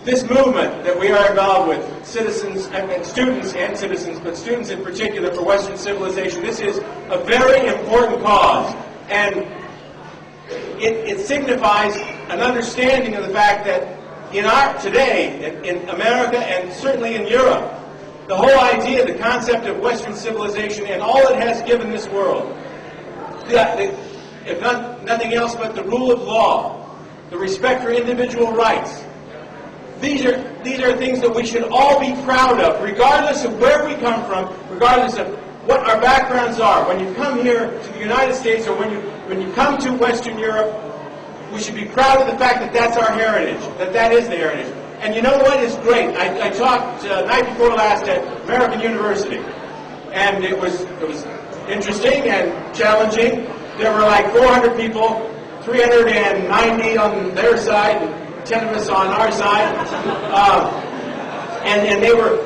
this movement that we are involved with, citizens and students and citizens, but students in particular for Western civilization, this is a very important cause. And it signifies an understanding of the fact that today, in America and certainly in Europe, the whole idea, the concept of Western civilization and all it has given this world, if nothing else but the rule of law, the respect for individual rights, these are things that we should all be proud of, regardless of where we come from, regardless of what our backgrounds are. When you come here to the United States or when you come to Western Europe, we should be proud of the fact that that's our heritage, that is the heritage. And you know what is great? I talked night before last at American University, and it was interesting and challenging. There were like 400 people, 390 on their side, and 10 of us on our side. And they were,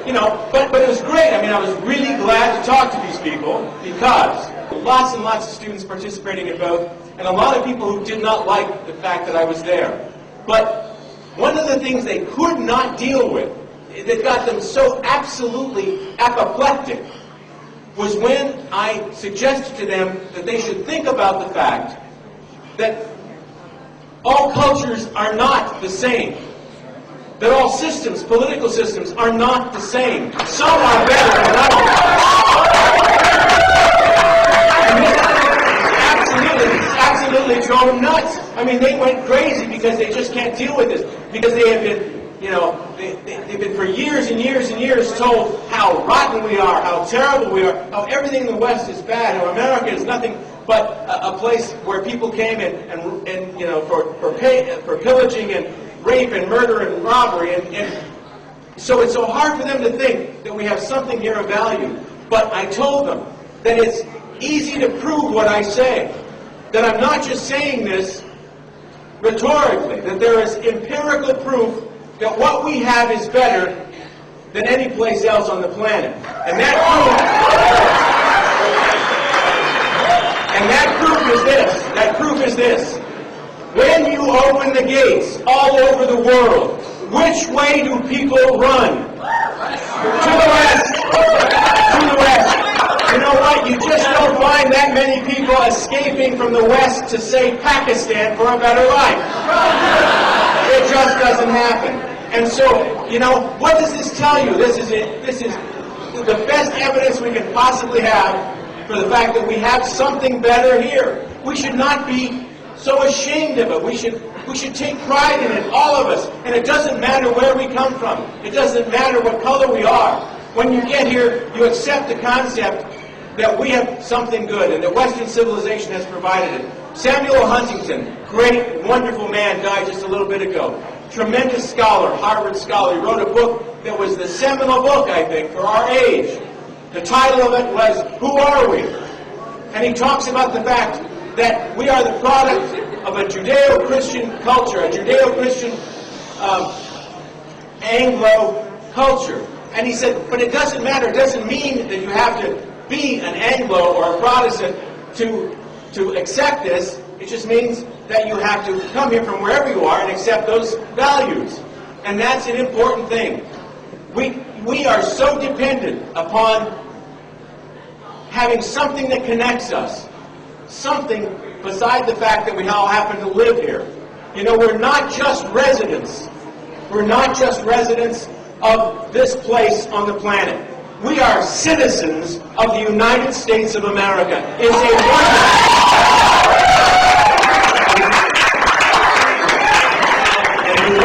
but it was great. I mean, I was really glad to talk to these people because lots and lots of students participating in both, and a lot of people who did not like the fact that I was there. But one of the things they could not deal with, that got them so absolutely apoplectic, was when I suggested to them that they should think about the fact that all cultures are not the same. That all systems, political systems, are not the same. Some are better than others. Absolutely drove nuts. I mean, they went crazy because they just can't deal with this. Because they have been, they've been for years and years and years told how rotten we are, how terrible we are, how everything in the West is bad, how America is nothing but a place where people came and for pillaging and rape and murder and robbery. And so it's so hard for them to think that we have something here of value. But I told them that it's easy to prove what I say. That I'm not just saying this rhetorically, that there is empirical proof that what we have is better than any place else on the planet. And that proof is this. When you open the gates all over the world, which way do people run? To the west. To the west. You know what? You just don't find that many people escaping from the West to, say, Pakistan for a better life. It just doesn't happen. And so, what does this tell you? This is the best evidence we can possibly have for the fact that we have something better here. We should not be so ashamed of it. We should take pride in it, all of us. And it doesn't matter where we come from. It doesn't matter what color we are. When you get here, you accept the concept that we have something good and that Western civilization has provided it. Samuel Huntington, great, wonderful man, died just a little bit ago. Tremendous scholar, Harvard scholar. He wrote a book that was the seminal book, I think, for our age. The title of it was, Who Are We? And he talks about the fact that we are the product of a Judeo-Christian culture, a Judeo-Christian Anglo culture. And he said, but it doesn't matter. It doesn't mean that you have to be an Anglo or a Protestant to accept this. It just means that you have to come here from wherever you are and accept those values. And that's an important thing. We are so dependent upon having something that connects us. Something beside the fact that we all happen to live here. We're not just residents. We're not just residents of this place on the planet. We are citizens of the United States of America. It's a wonder. And you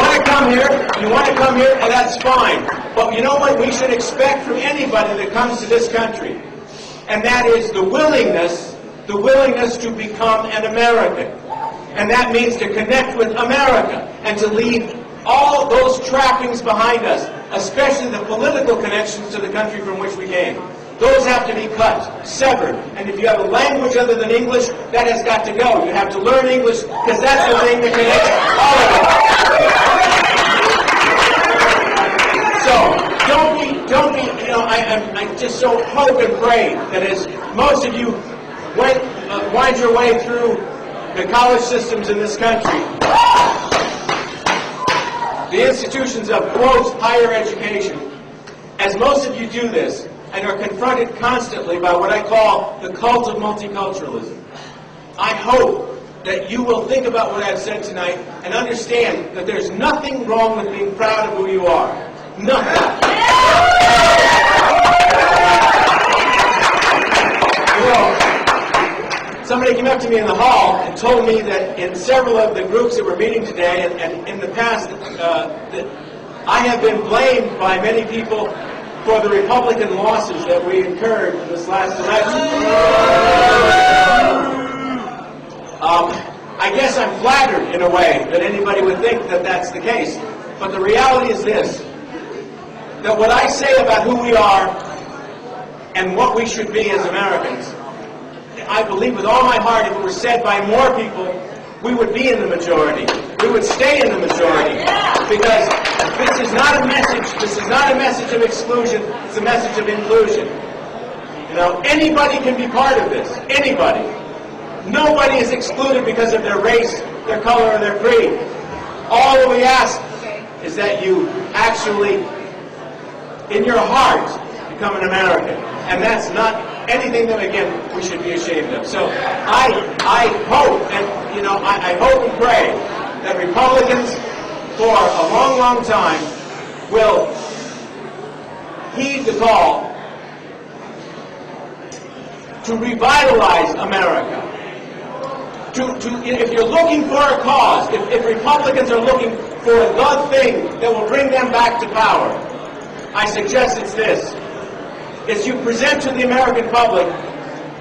want to come here, and that's fine. But you know what we should expect from anybody that comes to this country? And that is the willingness to become an American. And that means to connect with America and to leave all those trappings behind us, especially the political connections to the country from which we came. Those have to be cut, severed. And if you have a language other than English, that has got to go. You have to learn English because that's the thing that connects all of us. So, don't be, I just so hope and pray that as most of you wind your way through the college systems in this country, the institutions of, quote, higher education, as most of you do this and are confronted constantly by what I call the cult of multiculturalism, I hope that you will think about what I've said tonight and understand that there's nothing wrong with being proud of who you are. Nothing. You know, somebody came up to me in the hall and told me that in several of the groups that were meeting today and in the past that I have been blamed by many people for the Republican losses that we incurred in this last election. I guess I'm flattered in a way that anybody would think that that's the case. But the reality is this, that what I say about who we are and what we should be as Americans, I believe with all my heart if it were said by more people, we would be in the majority. We would stay in the majority. Because this is not a message of exclusion, it's a message of inclusion. You know, anybody can be part of this. Anybody. Nobody is excluded because of their race, their color, or their creed. All that we ask is that you actually, in your heart, become an American. And that's not anything that, again, we should be ashamed of. So I hope, and I hope and pray that Republicans for a long, long time will heed the call to revitalize America. If you're looking for a cause, if Republicans are looking for the thing that will bring them back to power, I suggest it's this. It's you present to the American public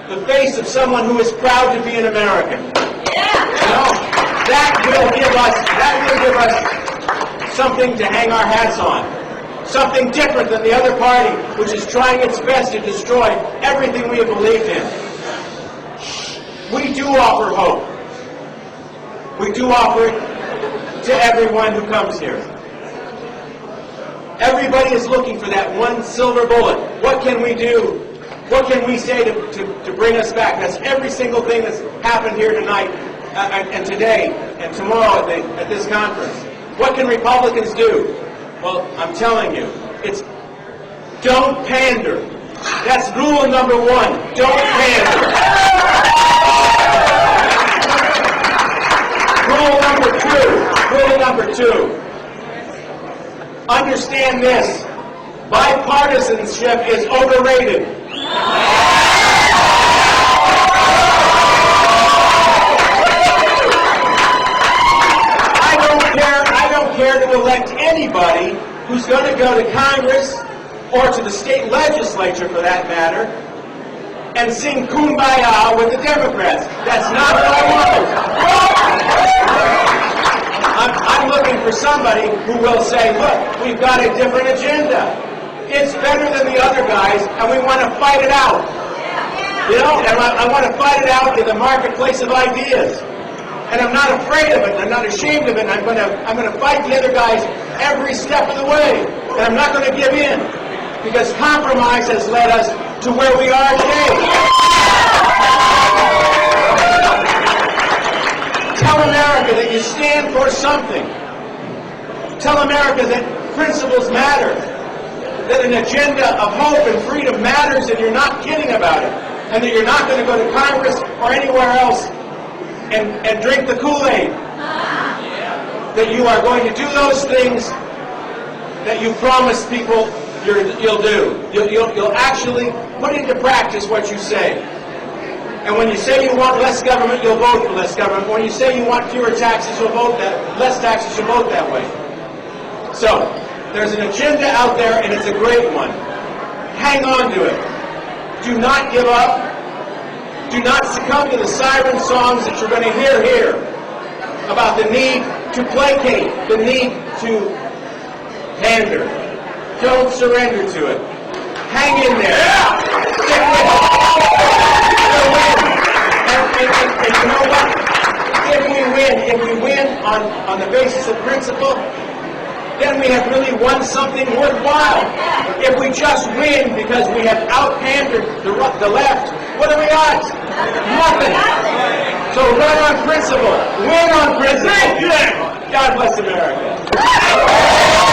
the face of someone who is proud to be an American. Yeah. You know, that will give us something to hang our hats on. Something different than the other party, which is trying its best to destroy everything we have believed in. We do offer hope. We do offer it to everyone who comes here. Everybody is looking for that one silver bullet. What can we do? What can we say to bring us back? That's every single thing that's happened here tonight and today and tomorrow at this conference. What can Republicans do? Well, I'm telling you, it's don't pander. That's rule number one. Don't pander. Rule number two. Understand this. Bipartisanship is overrated. I don't care to elect anybody who's going to go to Congress or to the state legislature, for that matter, and sing Kumbaya with the Democrats. That's not what I want. I'm looking for somebody who will say, look, we've got a different agenda. It's better than the other guys, and we want to fight it out. You know, and I want to fight it out in the marketplace of ideas. And I'm not afraid of it, and I'm not ashamed of it, and I'm going to fight the other guys every step of the way. And I'm not going to give in, because compromise has led us to where we are today. Tell America that you stand for something. Tell America that principles matter, that an agenda of hope and freedom matters, and you're not kidding about it, and that you're not going to go to Congress or anywhere else and drink the Kool-Aid. That you are going to do those things that you promised people you'll do. You'll actually put into practice what you say. And when you say you want less government, you'll vote for less government. When you say you want fewer taxes, you'll vote less taxes, you'll vote that way. So, there's an agenda out there, and it's a great one. Hang on to it. Do not give up. Do not succumb to the siren songs that you're going to hear here about the need to placate, the need to pander. Don't surrender to it. Hang in there. Stick with it. And you know what? If we win on the basis of principle, then we have really won something worthwhile. If we just win because we have out-pandered the left, what are we at? Nothing. So run on principle. Win on principle. God bless America.